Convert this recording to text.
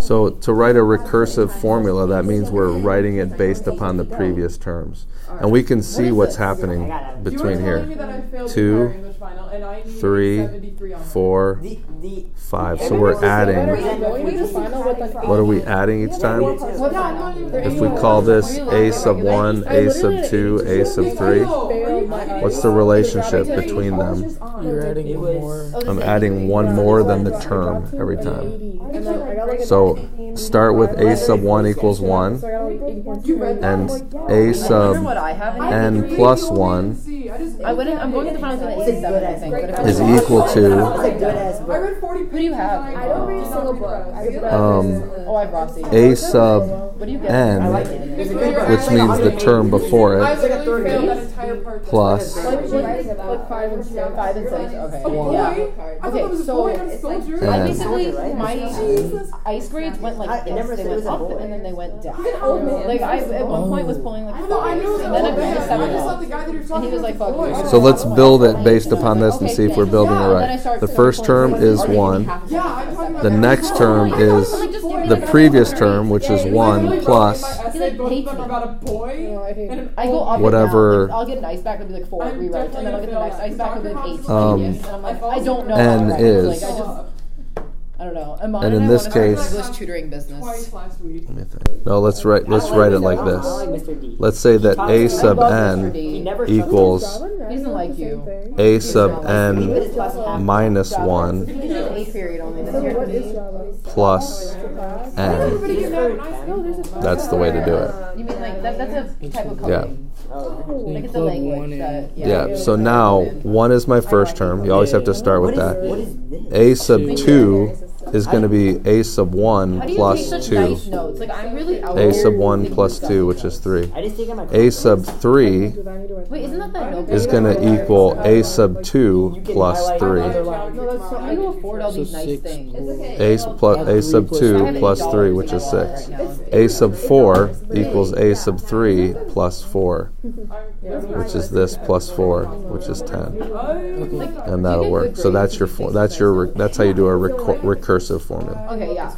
So to write a recursive formula, that means we're writing it based upon the previous terms. And we can see what's happening between here. 2, 3, 4, 5. So we're adding. What are we adding each time? If we call this a sub 1, a sub 2, a sub 3, what's the relationship between them? You're adding one more. I'm adding one more than the term every time. So start with a sub 1 equals 1, and a sub n plus 1 I'm going to the final answer is 7, I think. is equal to Who do you have? I don't read a single book. Oh, I have Rossi. a sub What do you get? n, which means the term before it, plus Like 5 and 6. 5 and 6. Okay. Yeah. Okay. So basically, my ice grades went like this. They went up and then they went down. Like I at one point was pulling like 5, and then I went to 7, and he was like, "Fuck you." So let's build it based upon this and see if we're building it right. The first term is 1. The next term is the previous term, which is 1 plus He like hates me. I go up whatever. And down. Like, I'll get an ice back, it'll be like 4 rewrites, and then I'll get the next ice back, it'll be like 8. And I'm like, I don't know. N how to write. is. Like, I don't know. And in this case, English tutoring business. let me think. No, let's write it like this. Let's say that a sub n equals He doesn't like you. a sub n minus 1 He's in the 8th period only this year. plus n. That's the way to do it. You mean like that's a type of coding? Yeah. Like it's a language that Yeah, so now 1 is my first term. You always have to start with that. A sub 2 is going to be a sub 1 How do you plus take such 2. nice notes? Like I'm really out A here. sub 1 plus 2, which is 3. A sub 3 Wait, isn't that notebook? is going to equal a sub 2 plus 3. No, that's so, how do you afford all these nice things? A sub 2 plus 3, which is 6. A sub 4 equals a sub 3 plus 4, which is this plus 4, which is 10. And that'll work. So that's how you do a recursive formula. Okay, yeah.